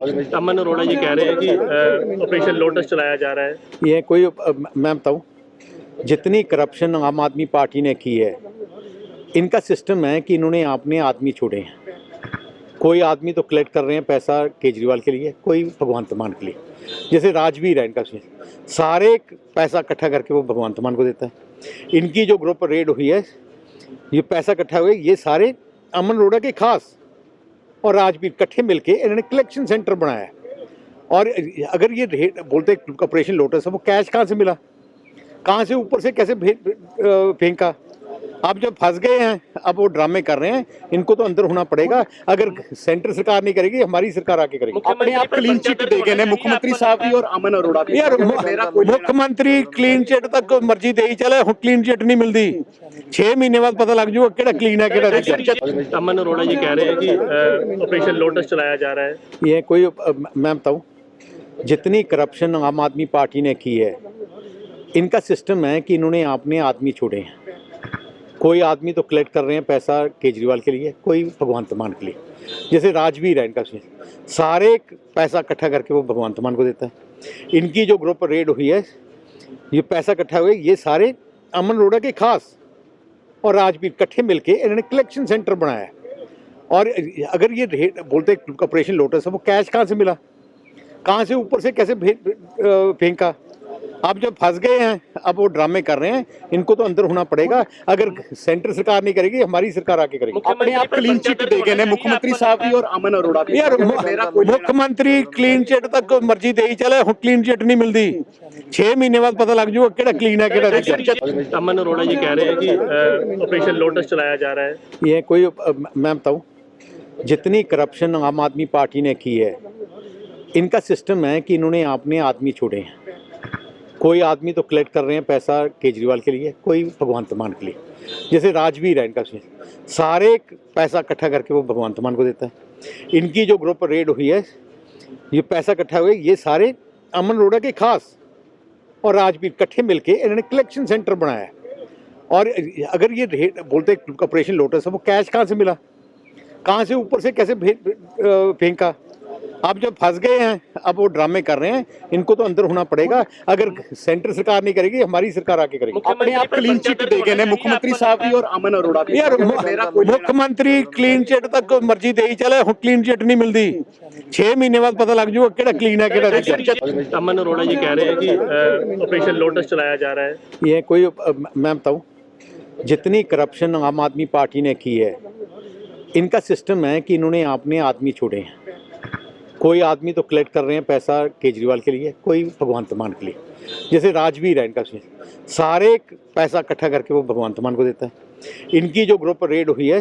अमन अरोड़ा जी कह रहे हैं कि ऑपरेशन लोटस चलाया जा रहा है। ये कोई मैं बताऊँ, जितनी करप्शन आम आदमी पार्टी ने की है, इनका सिस्टम है कि इन्होंने अपने आदमी छोड़े हैं। कोई आदमी तो कलेक्ट कर रहे हैं पैसा केजरीवाल के लिए, कोई भगवंत मान के लिए। जैसे राजवीर है इनका सारे पैसा इकट्ठा करके वो भगवंत मान को देता है। इनकी जो ग्रुप रेड हुई है, ये पैसा इकट्ठा हुए, ये सारे अमन अरोड़ा के खास और राजवीर इकट्ठे मिलके इन्होंने कलेक्शन सेंटर बनाया है। और अगर ये रेड बोलते ऑपरेशन लोटस है, वो कैश कहाँ से मिला, कहाँ से ऊपर से कैसे फेंका। अब जब फंस गए हैं, अब वो ड्रामे कर रहे हैं, इनको तो अंदर होना पड़ेगा। अगर सेंटर सरकार नहीं करेगी, हमारी सरकार आके करेगी। अपने आप क्लीन चिट दे गए मुख्यमंत्री साहब भी और अमन अरोड़ा भी। यार मुख्यमंत्री क्लीन चिट तक मर्जी दे ही चले, हुण क्लीन चिट नहीं मिलती। 6 महीने बाद पता लग जाऊगा केड़ा क्लीन है केड़ा नहीं। अमन अरोड़ा जी कह रहे हैं कि ऑपरेशन लोटस चलाया जा रहा है। ये कोई मैं बताऊँ, जितनी करप्शन आम आदमी पार्टी ने की है, इनका सिस्टम है कि इन्होंने अपने आदमी छोड़े हैं। कोई आदमी तो कलेक्ट कर रहे हैं पैसा केजरीवाल के लिए, कोई भगवंत मान के लिए। जैसे राजवीर है इनका सारे पैसा इकट्ठा करके वो भगवंत मान को देता है। इनकी जो ग्रुप रेड हुई है, ये पैसा इकट्ठा हुए, ये सारे अमन अरोड़ा के खास और राजवीर इकट्ठे मिलके इन्होंने कलेक्शन सेंटर बनाया है। और अगर ये रेड बोलते ऑपरेशन लोटस है, वो कैश कहाँ से मिला, कहाँ से ऊपर से कैसे फेंका। अब जब फंस गए हैं, अब वो ड्रामे कर रहे हैं, इनको तो अंदर होना पड़ेगा। अगर सेंटर सरकार नहीं करेगी, हमारी सरकार आके करेगी। अपने आप क्लीन चिट दे गए मुख्यमंत्री साहब भी और अमन अरोड़ा भी। यार मुख्यमंत्री क्लीन चिट तक मर्जी दे ही चले, हुण क्लीन चिट नहीं मिलती। 6 महीने बाद पता लग जाऊगा केड़ा क्लीन है केड़ा नहीं। अमन अरोड़ा जी कह रहे हैं कि ऑपरेशन लोटस चलाया जा रहा है। ये कोई मैं बताऊँ, जितनी करप्शन आम आदमी पार्टी ने की है, इनका सिस्टम है कि इन्होंने अपने आदमी छोड़े हैं। कोई आदमी तो कलेक्ट कर रहे हैं पैसा केजरीवाल के लिए, कोई भगवंत मान के लिए। जैसे राजवीर है इनका सारे पैसा इकट्ठा करके वो भगवंत मान को देता है। इनकी जो ग्रुप रेड हुई है, ये पैसा इकट्ठा हुए, ये सारे अमन अरोड़ा के खास और राजवीर इकट्ठे मिलके इन्होंने कलेक्शन सेंटर बनाया है। और अगर ये रेड बोलते ऑपरेशन लोटस है, वो कैश कहाँ से मिला, कहाँ से ऊपर से कैसे फेंका। अब जब फंस गए हैं, अब वो ड्रामे कर रहे हैं, इनको तो अंदर होना पड़ेगा। अगर सेंटर सरकार नहीं करेगी, हमारी सरकार आके करेगी। अपने आप क्लीन चिट दे गए मुख्यमंत्री साहब भी और अमन अरोड़ा भी। यार मुख्यमंत्री क्लीन चिट तक मर्जी दे ही चले, हुण क्लीन चिट नहीं मिलती। 6 महीने बाद पता लग जाऊगा केड़ा क्लीन है केड़ा नहीं। अमन अरोड़ा जी कह रहे हैं कि ऑपरेशन लोटस चलाया जा रहा है। ये कोई मैं बताऊँ, जितनी करप्शन आम आदमी पार्टी ने की है, इनका सिस्टम है कि इन्होंने अपने आदमी छोड़े हैं। कोई आदमी तो कलेक्ट कर रहे हैं पैसा केजरीवाल के लिए, कोई भगवंत मान के लिए। जैसे राजवीर है इनका सारे पैसा इकट्ठा करके वो भगवंत मान को देता है। इनकी जो ग्रुप रेड हुई है,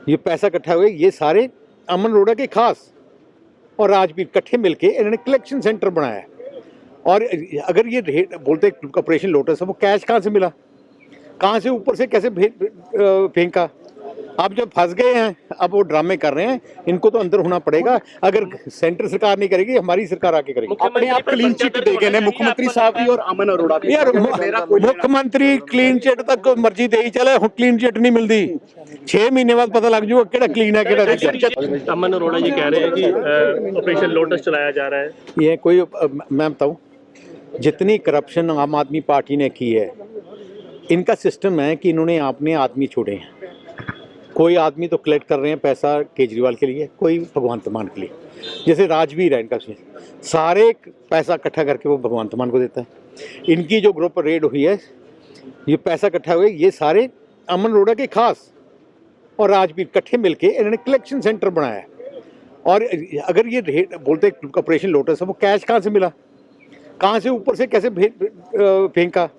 ये पैसा इकट्ठा हुए, ये सारे अमन अरोड़ा के खास और राजवीर इकट्ठे मिलके इन्होंने कलेक्शन सेंटर बनाया है। और अगर ये रेड बोलते ऑपरेशन लोटस है, वो कैश कहाँ से मिला, कहाँ से ऊपर से कैसे फेंका। अब जब फंस गए हैं, अब वो ड्रामे कर रहे हैं, इनको तो अंदर होना पड़ेगा। अगर सेंटर सरकार नहीं करेगी, हमारी सरकार आके करेगी। अपने आप क्लीन चिट दे गए मुख्यमंत्री साहब भी और अमन अरोड़ा भी। यार मुख्यमंत्री क्लीन चिट तक मर्जी दे ही चले, हुण क्लीन चिट नहीं मिलती। 6 महीने बाद पता लग जाऊगा केड़ा क्लीन है केड़ा नहीं। अमन अरोड़ा जी कह रहे हैं कि ऑपरेशन लोटस चलाया जा रहा है। ये कोई मैं बताऊँ, जितनी करप्शन आम आदमी पार्टी ने की है, इनका सिस्टम है कि इन्होंने अपने आदमी छोड़े हैं। कोई आदमी तो कलेक्ट कर रहे हैं पैसा केजरीवाल के लिए, कोई भगवंत मान के लिए। जैसे राजवीर है इनका सारे पैसा इकट्ठा करके वो भगवंत मान को देता है। इनकी जो ग्रुप रेड हुई है, ये पैसा इकट्ठा हुए, ये सारे अमन अरोड़ा के खास और राजवीर इकट्ठे मिलके इन्होंने कलेक्शन सेंटर बनाया है। और अगर ये रेड बोलते ऑपरेशन लोटस है, वो कैश कहाँ से मिला, कहाँ से ऊपर से कैसे फेंका।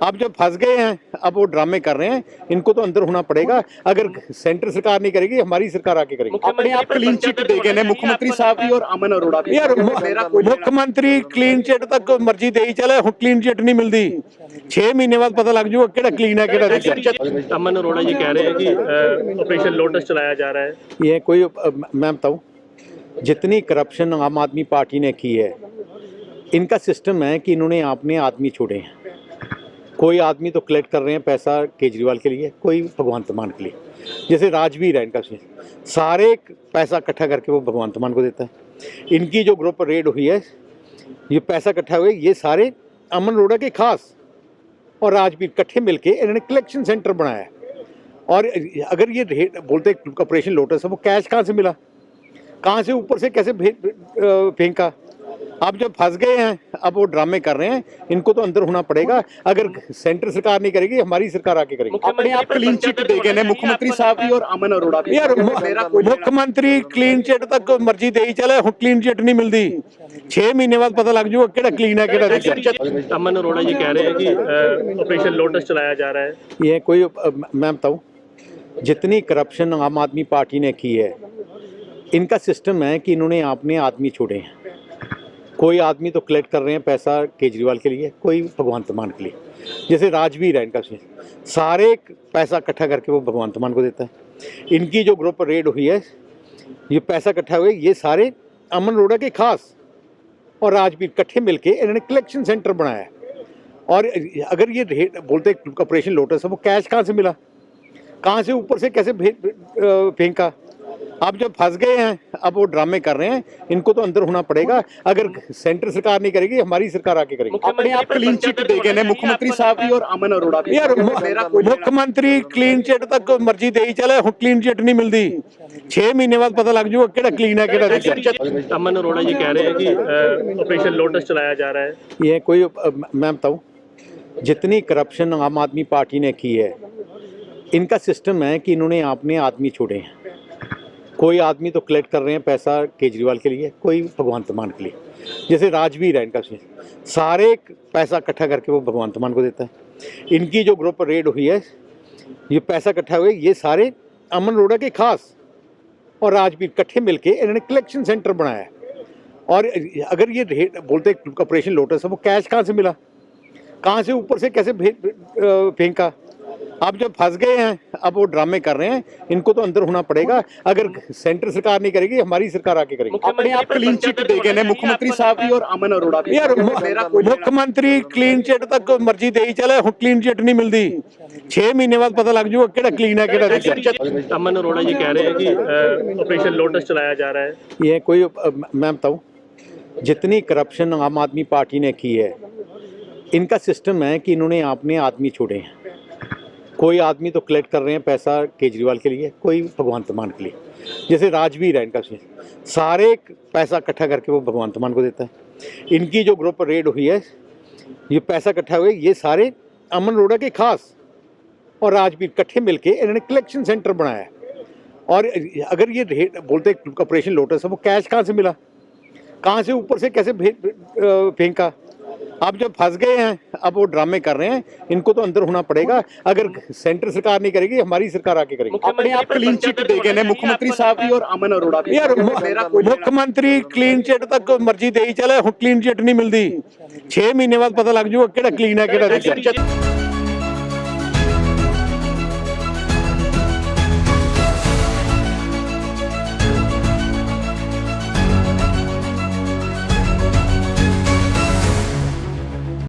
अब जब फंस गए हैं, अब वो ड्रामे कर रहे हैं, इनको तो अंदर होना पड़ेगा। अगर सेंटर सरकार नहीं करेगी, हमारी सरकार आके करेगी। अपने आप क्लीन चिट दे गए मुख्यमंत्री साहब भी और अमन अरोड़ा भी। यार मुख्यमंत्री क्लीन चिट तक मर्जी दे ही चले, हुण क्लीन चिट नहीं मिलती। 6 महीने बाद पता लग जाऊगा केड़ा क्लीन है केड़ा नहीं। अमन अरोड़ा जी कह रहे हैं कि ऑपरेशन लोटस चलाया जा रहा है। ये कोई मैं बताऊँ, जितनी करप्शन आम आदमी पार्टी ने की है, इनका सिस्टम है कि इन्होंने अपने आदमी छोड़े हैं। कोई आदमी तो कलेक्ट कर रहे हैं पैसा केजरीवाल के लिए, कोई भगवंत मान के लिए। जैसे राजवीर है इनका सीन, सारे पैसा इकट्ठा करके वो भगवंत मान को देता है। इनकी जो ग्रुप रेड हुई है, ये पैसा इकट्ठा हुए, ये सारे अमन अरोड़ा के खास और राजवीर इकट्ठे मिलके इन्होंने कलेक्शन सेंटर बनाया है। और अगर ये बोलते ऑपरेशन लोटस है, वो कैश कहाँ से मिला, कहाँ से ऊपर से कैसे फेंका। अब जब फंस गए हैं, अब वो ड्रामे कर रहे हैं, इनको तो अंदर होना पड़ेगा। अगर सेंटर सरकार नहीं करेगी, हमारी सरकार आके करेगी। अपने आप क्लीन चिट दे गए ने मुख्यमंत्री साहब भी और अमन अरोड़ा भी। यार मुख्यमंत्री क्लीन चिट तक मर्जी दे ही चले, हुण क्लीन चिट नहीं मिलती। 6 महीने बाद पता लग जाऊगा केड़ा क्लीन है केड़ा नहीं। अमन अरोड़ा जी कह रहे हैं कि ऑपरेशन लोटस चलाया जा रहा है। ये कोई मैं बताऊँ, जितनी करप्शन आम आदमी पार्टी ने की है, इनका सिस्टम है कि इन्होंने अपने आदमी छोड़े हैं। कोई आदमी तो कलेक्ट कर रहे हैं पैसा केजरीवाल के लिए, कोई भगवंत मान के लिए। जैसे राजवीर है इनका सीन, सारे पैसा इकट्ठा करके वो भगवंत मान को देता है। इनकी जो ग्रुप रेड हुई है, ये पैसा इकट्ठा हुए, ये सारे अमन अरोड़ा के खास और राजवीर इकट्ठे मिलके इन्होंने कलेक्शन सेंटर बनाया है। और अगर ये बोलते ऑपरेशन लोटस है, वो कैश कहाँ से मिला, कहाँ से ऊपर से कैसे फेंका। अब जब फंस गए हैं, अब वो ड्रामे कर रहे हैं, इनको तो अंदर होना पड़ेगा। अगर सेंटर सरकार नहीं करेगी, हमारी सरकार आके करेगी। अपने आप क्लीन चिट दे गए ने मुख्यमंत्री साहब भी और अमन अरोड़ा भी। यार मुख्यमंत्री क्लीन चिट तक मर्जी दे ही चले, हुण क्लीन चिट नहीं मिलती। 6 महीने बाद पता लग जाऊगा केड़ा क्लीन है केड़ा नहीं। अमन अरोड़ा जी कह रहे हैं कि ऑपरेशन लोटस चलाया जा रहा है। ये कोई मैं बताऊँ, जितनी करप्शन आम आदमी पार्टी ने की है, इनका सिस्टम है कि इन्होंने अपने आदमी छोड़े हैं। कोई आदमी तो कलेक्ट कर रहे हैं पैसा केजरीवाल के लिए, कोई भगवंत मान के लिए। जैसे राजवीर है इनका सीन, सारे पैसा इकट्ठा करके वो भगवंत मान को देता है। इनकी जो ग्रुप रेड हुई है, ये पैसा इकट्ठा हुए, ये सारे अमन अरोड़ा के खास और राजवीर इकट्ठे मिलके इन्होंने कलेक्शन सेंटर बनाया है। और अगर ये बोलते ऑपरेशन लोटस है, वो कैश कहाँ से मिला, कहाँ से ऊपर से कैसे फेंका। अब जब फंस गए हैं, अब वो ड्रामे कर रहे हैं, इनको तो अंदर होना पड़ेगा। अगर सेंटर सरकार नहीं करेगी, हमारी सरकार आके करेगी। अपने आप क्लीन चिट दे गए ने मुख्यमंत्री साहब भी और अमन अरोड़ा भी। यार मुख्यमंत्री क्लीन चिट तक मर्जी दे ही चले, हुण क्लीन चिट नहीं मिलती। 6 महीने बाद पता लग जाऊगा केड़ा क्लीन है केड़ा नहीं। अमन अरोड़ा जी कह रहे हैं कि ऑपरेशन लोटस चलाया जा रहा है। ये कोई मैं बताऊँ, जितनी करप्शन आम आदमी पार्टी ने की है, इनका सिस्टम है कि इन्होंने अपने आदमी छोड़े हैं। कोई आदमी तो कलेक्ट कर रहे हैं पैसा केजरीवाल के लिए, कोई भगवंत मान के लिए। जैसे राजवीर है इनका सीन, सारे पैसा इकट्ठा करके वो भगवंत मान को देता है। इनकी जो ग्रुप रेड हुई है, ये पैसा इकट्ठा हुए, ये सारे अमन अरोड़ा के खास और राजवीर इकट्ठे मिलके इन्होंने कलेक्शन सेंटर बनाया है। और अगर ये बोलते ऑपरेशन लोटस है, वो कैश कहाँ से मिला, कहाँ से ऊपर से कैसे फेंका। अब जब फंस गए हैं, अब वो ड्रामे कर रहे हैं, इनको तो अंदर होना पड़ेगा। अगर सेंटर सरकार नहीं करेगी, हमारी सरकार आके करेगी। अपने आप क्लीन चिट दे गए ने मुख्यमंत्री साहब भी और अमन अरोड़ा भी। यार मुख्यमंत्री क्लीन चिट तक मर्जी दे ही चले, हुण क्लीन चिट नहीं मिलती। 6 महीने बाद पता लग जाऊगा केड़ा क्लीन है केड़ा नहीं।